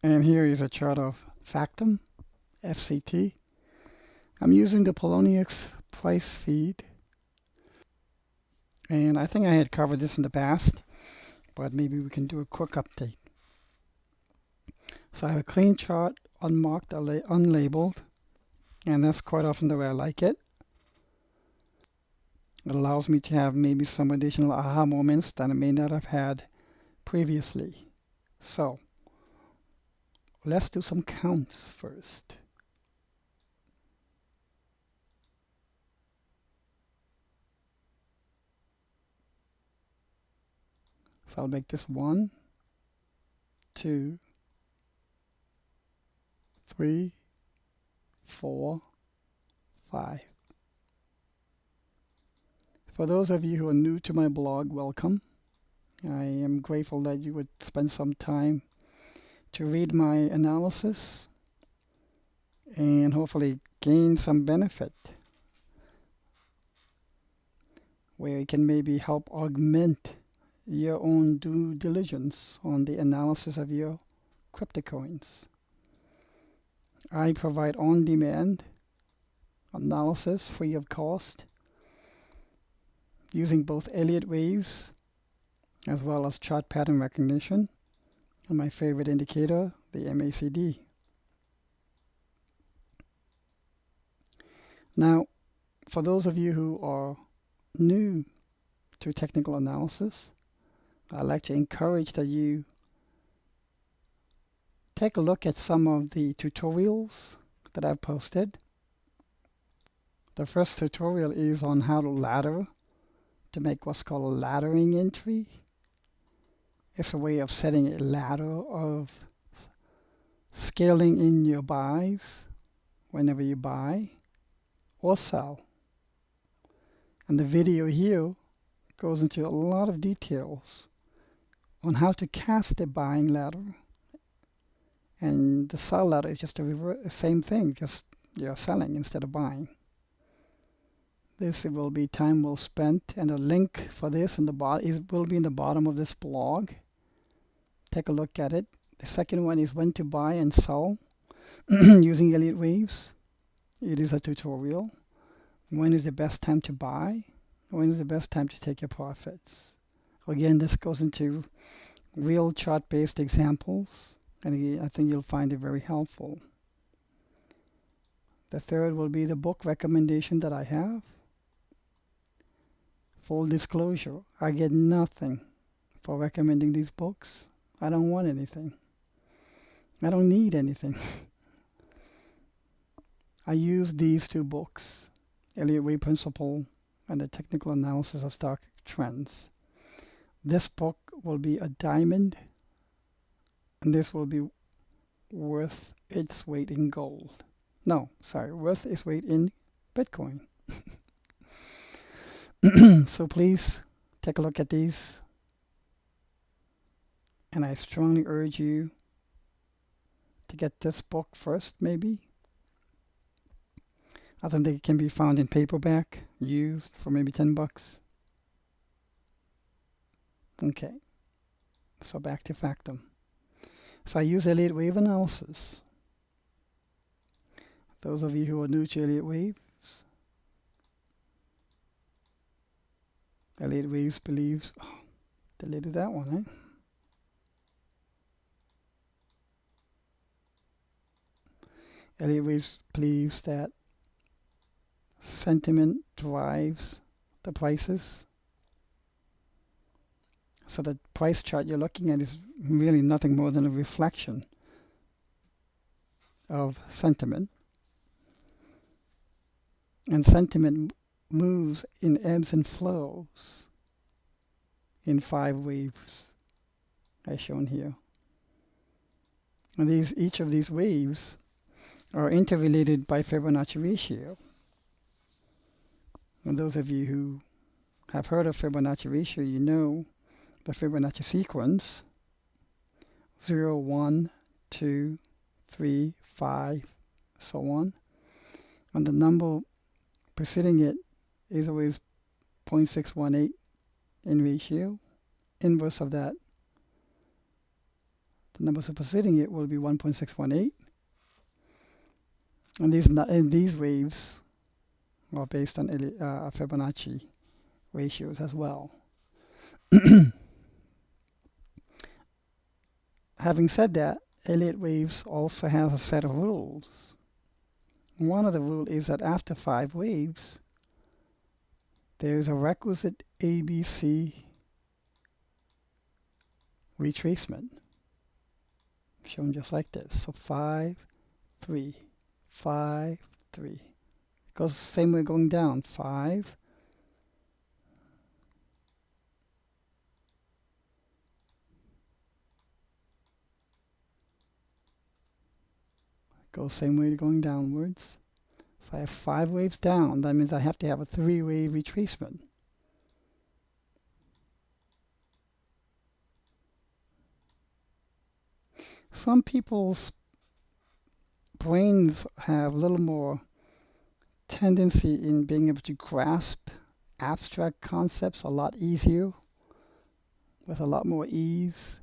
And here is a chart of Factom, FCT. I'm using the Poloniex price feed. And I think I had covered this in the past, but maybe we can do a quick update. So I have a clean chart, unmarked, unlabeled, and that's quite often the way I like it. It allows me to have maybe some additional aha moments that I may not have had previously. So let's do some counts first. So I'll make this 1, 2, 3, 4, 5. For those of you who are new to my blog, welcome. I am grateful that you would spend some time to read my analysis and hopefully gain some benefit where it can maybe help augment your own due diligence on the analysis of your crypto coins. I provide on-demand analysis free of cost using both Elliott waves as well as chart pattern recognition and my favorite indicator, the MACD. Now, for those of you who are new to technical analysis, I'd like to encourage that you take a look at some of the tutorials that I've posted. The first tutorial is on how to ladder to make what's called a laddering entry. It's a way of setting a ladder of scaling in your buys whenever you buy or sell. And the video here goes into a lot of details on how to cast a buying ladder. And the sell ladder is just the same thing, just you're selling instead of buying. This will be time well spent, and a link for this in the will be in the bottom of this blog. Take a look at it. The second one is when to buy and sell using Elliott waves. It is a tutorial. When is the best time to buy? When is the best time to take your profits? Again, this goes into real chart-based examples, and I think you'll find it very helpful. The third will be the book recommendation that I have. Full disclosure, I get nothing for recommending these books. I don't want anything. I don't need anything. I use these two books, Elliott Wave Principle and the Technical Analysis of Stock Trends. This book will be a diamond, and this will be worth its weight in gold. No, sorry, worth its weight in Bitcoin. So please take a look at these, and I strongly urge you to get this book first, maybe. I think they can be found in paperback, used for maybe $10. Okay, so back to Factom. So I use Elliott Wave analysis. Those of you who are new to Elliott Waves, Elliott Waves believes, oh, deleted that one, Elliott Waves believes that sentiment drives the prices. So the price chart you're looking at is really nothing more than a reflection of sentiment. And sentiment moves in ebbs and flows in 5 waves, as shown here. And each of these waves are interrelated by Fibonacci ratio. And those of you who have heard of Fibonacci ratio, you know the Fibonacci sequence 0, 1, 2, 3, 5, so on. And the number preceding it is always 0.618 in ratio. Inverse of that The number superseding it will be 1.618. And these waves are based on Fibonacci ratios as well. Having said that, Elliott waves also has a set of rules. One of the rules is that after 5 waves, there is a requisite ABC retracement, shown just like this. So 5, 3, 5, 3. It goes the same way going down. 5, goes same way going downwards. So I have 5 waves down. That means I have to have a 3-wave retracement. Some people's brains have a little more tendency in being able to grasp abstract concepts a lot easier, with a lot more ease.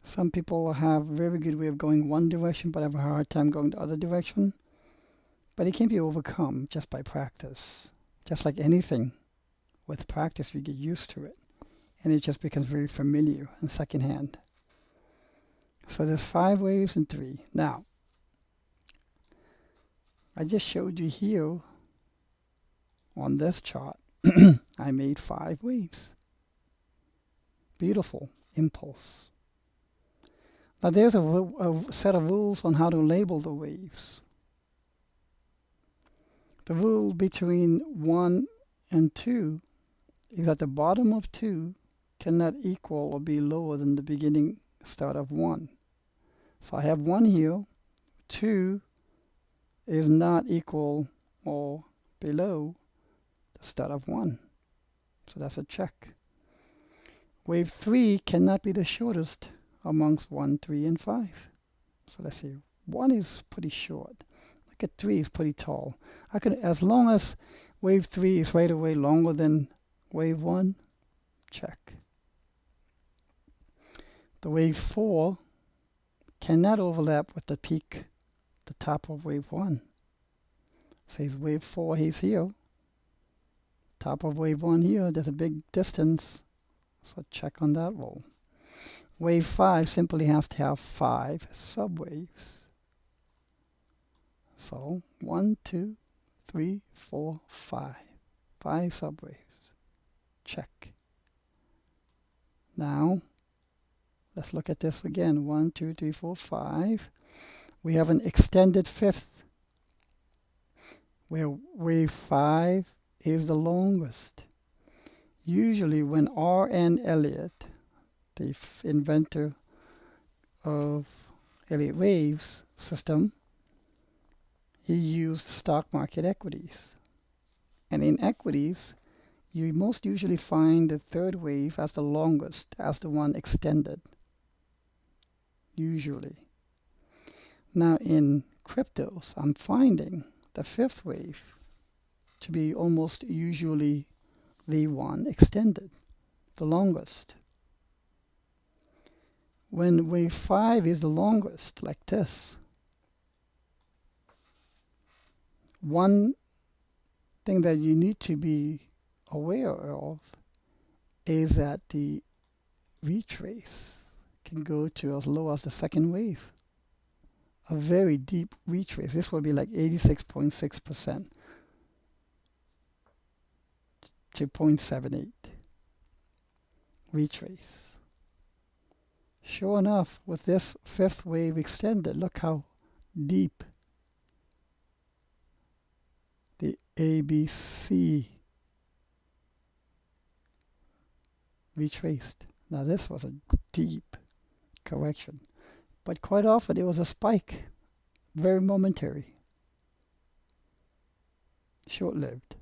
Some people have a very good way of going one direction but have a hard time going the other direction. But it can be overcome just by practice. Just like anything, with practice you get used to it, and it just becomes very familiar and secondhand. So there's 5 waves and 3. Now, I just showed you here on this chart, I made 5 waves. Beautiful impulse. Now there's a set of rules on how to label the waves. The rule between 1 and 2 is that the bottom of 2 cannot equal or be lower than the beginning start of 1. So I have 1 here. 2 is not equal or below the start of 1. So that's a check. Wave 3 cannot be the shortest amongst 1, 3, and 5. So let's see. 1 is pretty short. Look at 3 is pretty tall. I could, as long as wave 3 is right away longer than wave 1, check. The wave 4 cannot overlap with the peak, the top of wave 1. So he's wave 4, he's here. Top of wave 1 here, there's a big distance. So check on that rule. Wave 5 simply has to have 5 subwaves. So 1, 2, 3, 4, 5. 5 subwaves. Check. Now, let's look at this again. 1, 2, 3, 4, 5. We have an extended fifth, where wave 5 is the longest. Usually when R.N. Elliott, the inventor of Elliott waves system, he used stock market equities. And in equities, you most usually find the third wave as the longest, as the one extended. Usually. Now in cryptos, I'm finding the fifth wave to be almost usually the one extended, the longest. When wave 5 is the longest, like this, one thing that you need to be aware of is that the retrace can go to as low as the second wave. A very deep retrace. This will be like 86.6% to 0.78 retrace. Sure enough, with this fifth wave extended, look how deep the ABC retraced. Now this was a deep correction, but quite often it was a spike, very momentary, short-lived,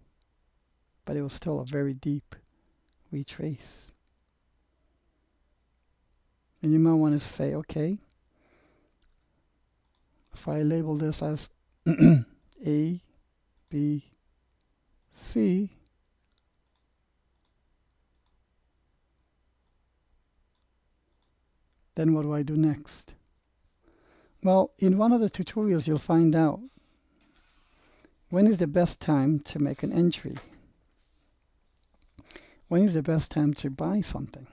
but it was still a very deep retrace. And you might want to say, okay, if I label this as A, B, C, Then what do I do next? Well, in one of the tutorials you'll find out when is the best time to make an entry. When is the best time to buy something?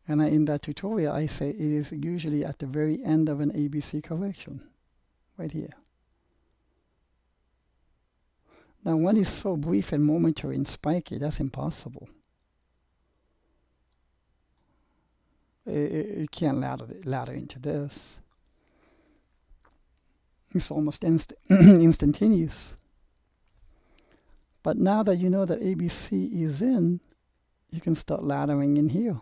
And in that tutorial I say it is usually at the very end of an ABC correction, right here. Now when it's so brief and momentary and spiky, that's impossible. You can't ladder into this. It's almost instantaneous. But now that you know that ABC is in, you can start laddering in here.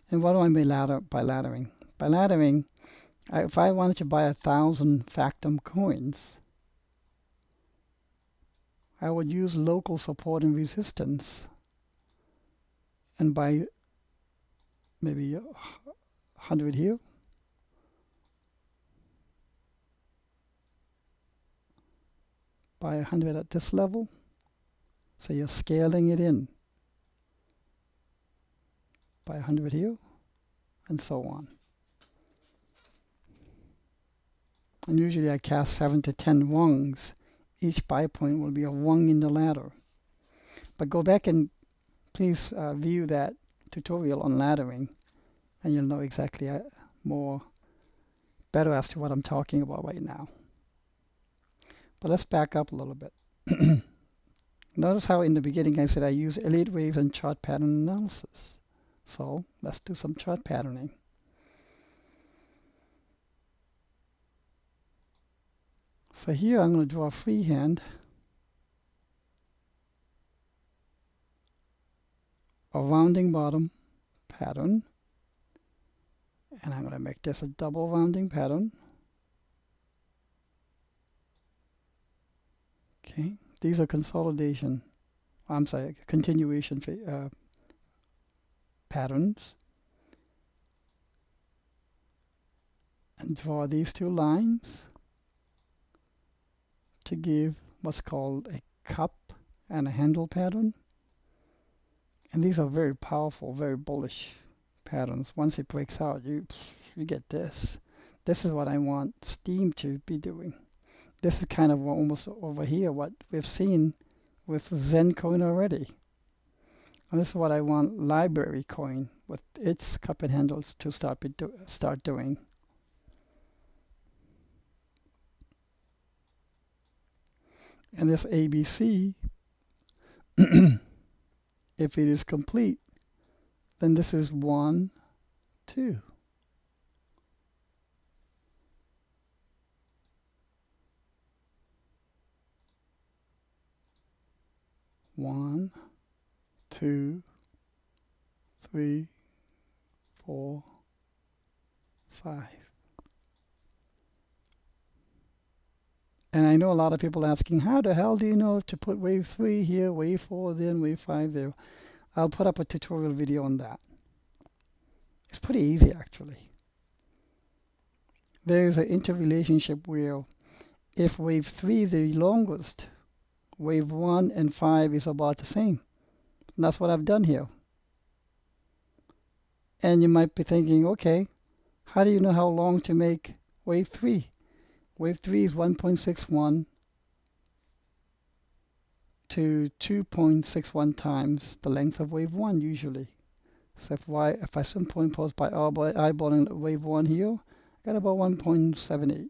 And what do I mean by laddering? By laddering, if I wanted to buy 1,000 Factom coins, I would use local support and resistance and buy maybe 100 here. Buy 100 at this level. So you're scaling it in. Buy 100 here, and so on. And usually I cast 7 to 10 wongs. Each buy point will be a wong in the ladder. But go back and please view that tutorial on laddering, and you'll know exactly better as to what I'm talking about right now. But let's back up a little bit. Notice how in the beginning I said I use elliott waves and chart pattern analysis. So let's do some chart patterning. So here I'm going to draw a freehand, a rounding bottom pattern, and I'm going to make this a double rounding pattern. Okay, these are continuation patterns. And draw these two lines to give what's called a cup and a handle pattern. And these are very powerful, very bullish patterns. Once it breaks out, you get this. This is what I want Steam to be doing. This is kind of almost over here what we've seen with Zen coin already. And this is what I want Library coin with its cup and handles to start doing. And this ABC, if it is complete, then this is 1, 2. One, 2, 3, 4, 5. And I know a lot of people asking, how the hell do you know to put wave 3 here, wave 4 then, wave 5 there? I'll put up a tutorial video on that. It's pretty easy actually. There is an interrelationship where if wave 3 is the longest, wave 1 and 5 is about the same. And that's what I've done here. And you might be thinking, okay, how do you know how long to make wave 3? Wave 3 is 1.61 to 2.61 times the length of wave 1 usually. So if I superimpose by eyeballing wave 1 here, I got about 1.78,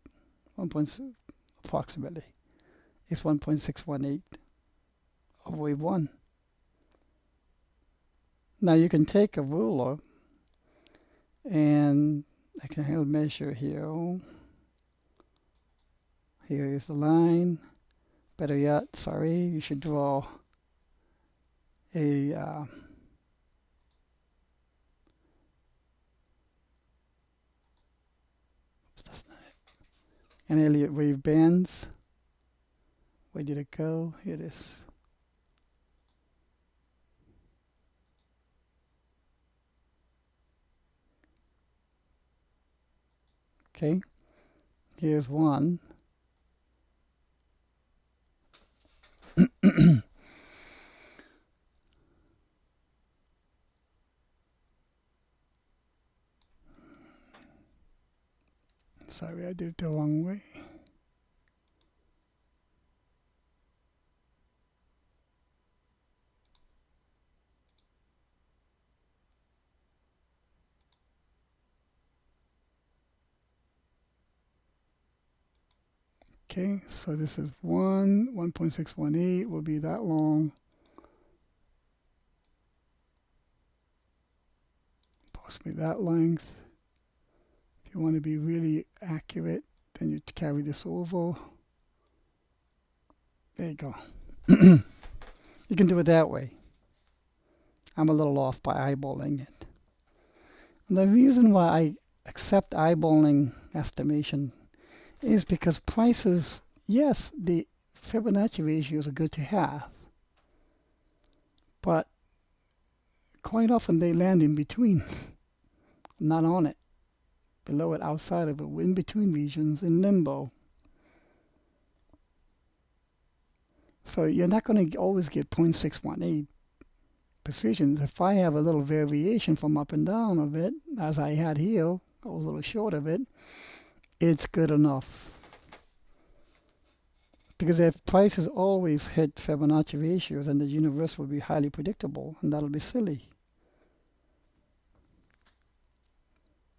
approximately. It's 1.618 of wave 1. Now you can take a ruler and I can measure here. Here is the line. Better yet, sorry, you should draw a that's not it. An Elliott wave bands. Where did it go? Here it is. Okay, here's one. Sorry, I did it the wrong way. Okay, so this is 1.618 will be that long. Possibly that length. If you want to be really accurate, then you carry this over. There you go. You can do it that way. I'm a little off by eyeballing it. And the reason why I accept eyeballing estimation is because prices, yes, the Fibonacci ratios are good to have, but quite often they land in between, not on it, below it, outside of it, in between regions, in limbo. So you're not going to always get 0.618 precisions. If I have a little variation from up and down of it, as I had here, I was a little short of it, it's good enough. Because if prices always hit Fibonacci ratios, then the universe will be highly predictable, and that'll be silly.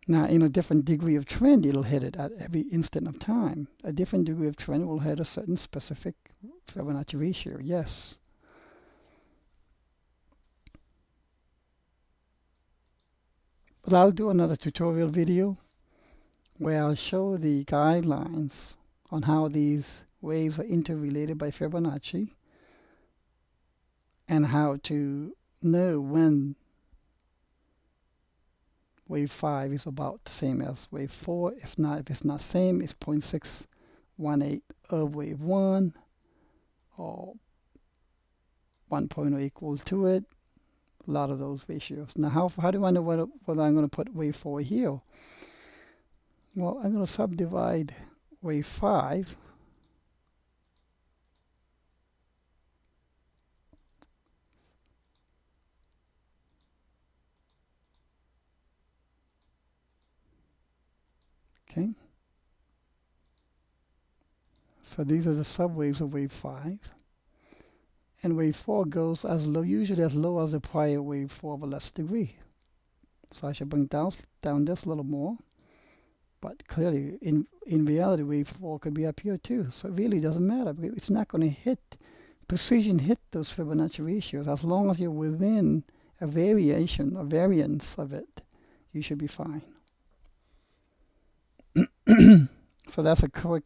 Now, in a different degree of trend, it'll hit it at every instant of time. A different degree of trend will hit a certain specific Fibonacci ratio, yes. But I'll do another tutorial video where I'll show the guidelines on how these waves are interrelated by Fibonacci and how to know when wave 5 is about the same as wave 4. If it's not same, it's 0.618 of wave 1 or 1.0 equal to it. A lot of those ratios. Now, how do I know whether I'm going to put wave 4 here? Well, I'm going to subdivide wave 5 okay. So these are the subwaves of wave 5. And wave 4 goes as low, usually as low as the prior wave 4 of a less degree. So I should bring down this a little more. But clearly, in reality, wave 4 could be up here too. So it really doesn't matter. It's not going to hit those Fibonacci ratios. As long as you're within a variance of it, you should be fine. So that's a quick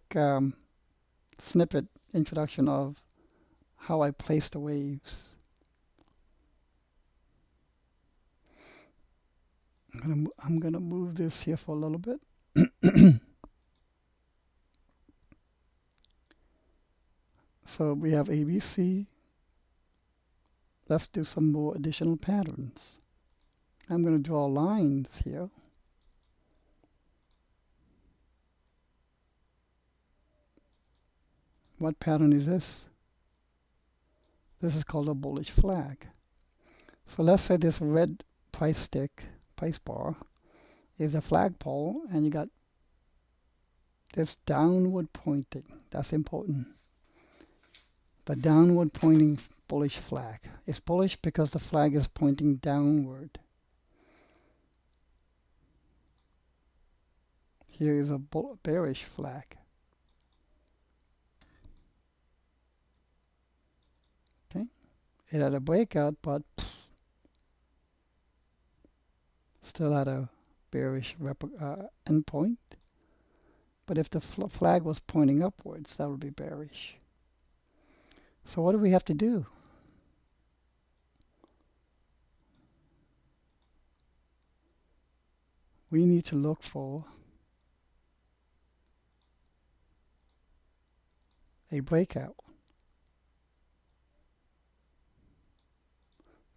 snippet introduction of how I place the waves. I'm gonna move this here for a little bit. So we have ABC. Let's do some more additional patterns. I'm going to draw lines here. What pattern is this? This is called a bullish flag. So let's say this red price bar, is a flagpole, and you got this downward pointing. That's important. The downward pointing bullish flag. It's bullish because the flag is pointing downward. Here is a bearish flag. Okay, it had a breakout, but still had a bearish endpoint. But if the flag was pointing upwards, that would be bearish. So what do we have to do? We need to look for a breakout.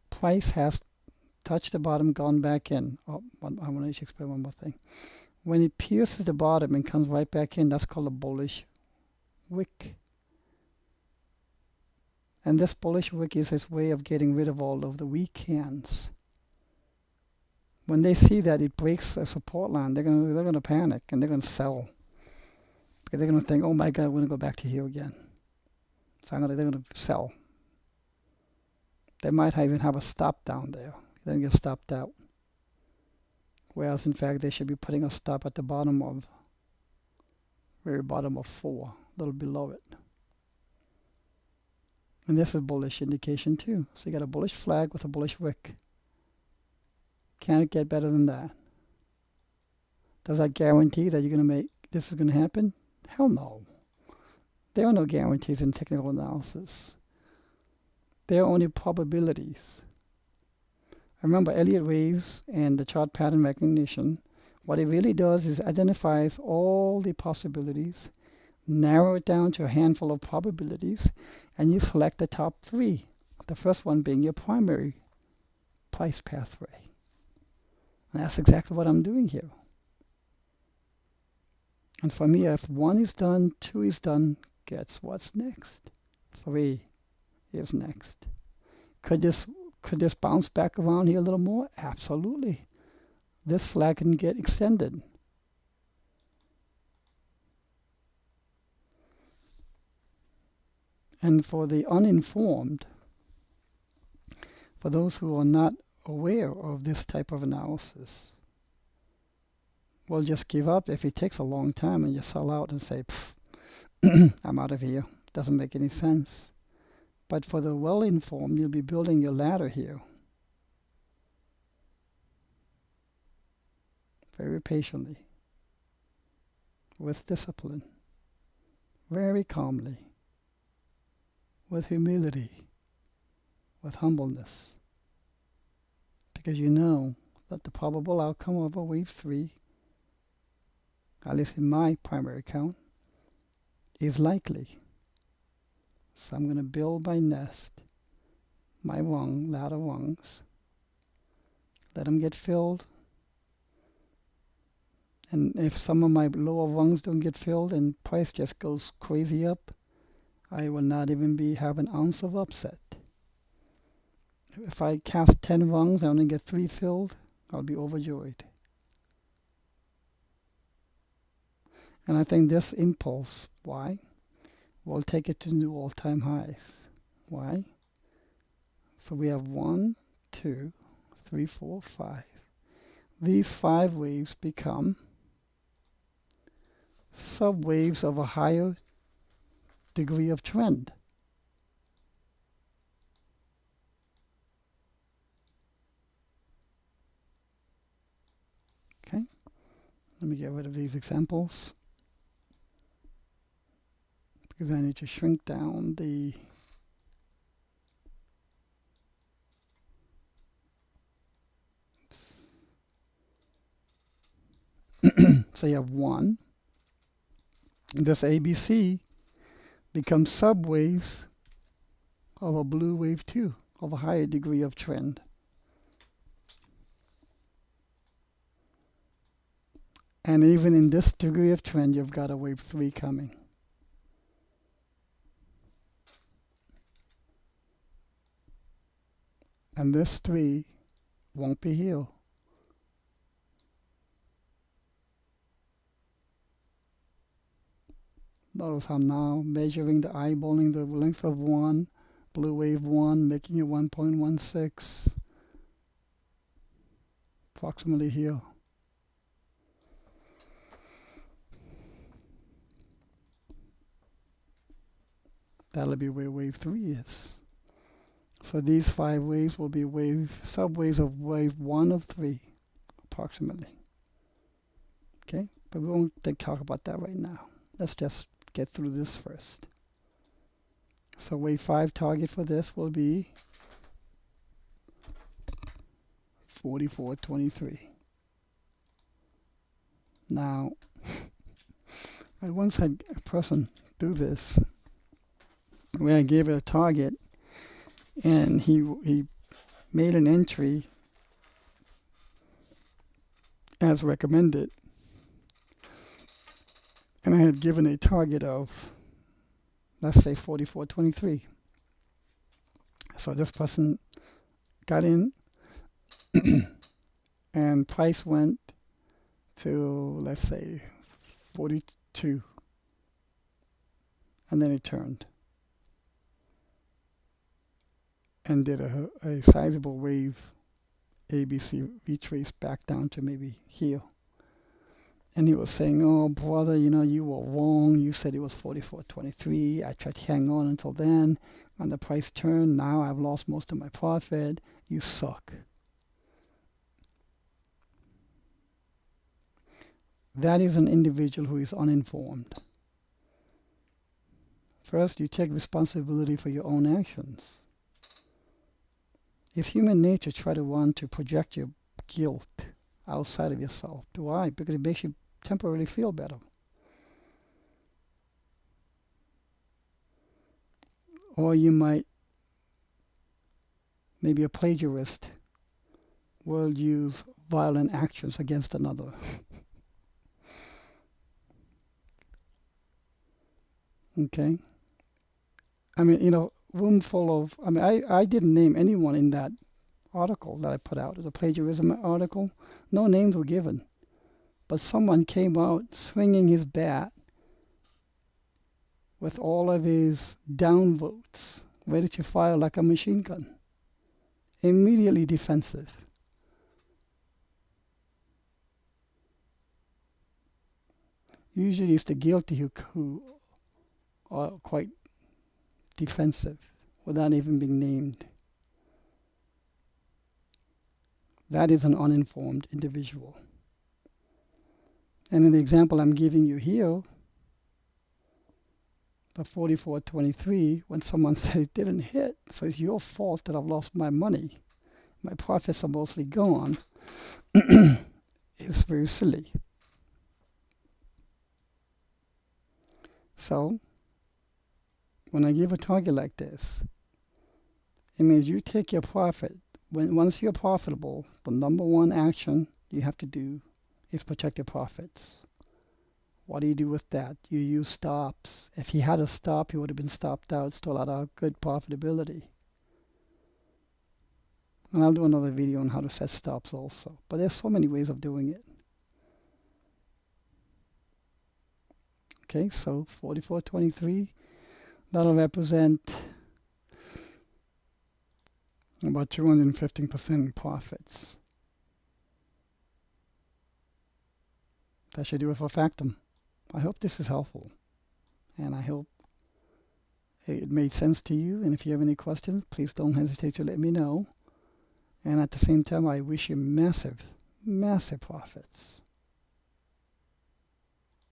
Price has touched the bottom, gone back in. Oh, I want to explain one more thing. When it pierces the bottom and comes right back in, that's called a bullish wick. And this bullish wick is its way of getting rid of all of the weak hands. When they see that it breaks a support line, they're going to panic and they're going to sell. because they're going to think, oh my God, we're going to go back to here again. So they're going to sell. They might even have a stop down there. Then get stopped out. Whereas in fact they should be putting a stop at the bottom of, very bottom of 4, a little below it. And this is bullish indication too. So you got a bullish flag with a bullish wick. Can't get better than that. Does that guarantee that you're going to make this is going to happen? Hell no. There are no guarantees in technical analysis. There are only probabilities. Remember, Elliott waves and the chart pattern recognition, what it really does is identifies all the possibilities, narrow it down to a handful of probabilities, and you select the top 3. The first one being your primary price pathway. And that's exactly what I'm doing here. And for me, if 1 is done, 2 is done, guess what's next? 3 is next. Could this bounce back around here a little more? Absolutely. This flag can get extended. And for the uninformed, for those who are not aware of this type of analysis, will just give up if it takes a long time and you sell out and say, I'm out of here. Doesn't make any sense. But for the well-informed, you'll be building your ladder here. Very patiently. With discipline. Very calmly. With humility. With humbleness. Because you know that the probable outcome of a wave 3, at least in my primary count, is likely. So I'm going to build my nest, my ladder rungs, let them get filled. And if some of my lower rungs don't get filled and price just goes crazy up, I will not even have an ounce of upset. If I cast 10 rungs and only get 3 filled, I'll be overjoyed. And I think this impulse, why? We'll take it to new all-time highs. Why? So we have 1, 2, 3, 4, 5. These 5 waves become subwaves of a higher degree of trend. Okay, let me get rid of these examples, because I need to shrink down the so you have 1. This ABC becomes subwaves of a blue wave 2, of a higher degree of trend. And even in this degree of trend, you've got a wave 3 coming. And this 3 won't be here. Notice I'm now measuring the eyeballing the length of 1, blue wave 1, making it 1.16, approximately here. That'll be where wave 3 is. So these 5 waves will be subwaves of wave 1 of 3, approximately. Okay, but we won't talk about that right now. Let's just get through this first. So wave 5 target for this will be 44.23. Now, I once had a person do this where I gave it a target, and he made an entry as recommended, and I had given a target of, let's say, 44.23. So this person got in and price went to, let's say, 42. and then it turned and did a sizable wave ABC retrace back down to maybe here. And he was saying, oh, brother, you were wrong. You said it was 44.23. I tried to hang on until then. And the price turned. Now I've lost most of my profit. You suck. That is an individual who is uninformed. First, you take responsibility for your own actions. It's human nature to try to want to project your guilt outside of yourself. Why? Because it makes you temporarily feel better. Or you might, maybe a plagiarist will use violent actions against another. Okay? I mean, room full of, I didn't name anyone in that article that I put out. It's a plagiarism article. No names were given. But someone came out swinging his bat with all of his downvotes, ready to fire like a machine gun. Immediately defensive. Usually it's the guilty who are quite defensive without even being named. That is an uninformed individual. And in the example I'm giving you here, the 44.23, when someone said it didn't hit, so it's your fault that I've lost my money, my profits are mostly gone, it's very silly. So, when I give a target like this, it means you take your profit. Once you're profitable, the number one action you have to do is protect your profits. What do you do with that? You use stops. If he had a stop, he would have been stopped out, still at a good profitability. And I'll do another video on how to set stops also. But there's so many ways of doing it. Okay, so 44.23, that'll represent about 215% profits. That should do it for Factom. I hope this is helpful, and I hope it made sense to you. And if you have any questions, please don't hesitate to let me know. And at the same time, I wish you massive, massive profits.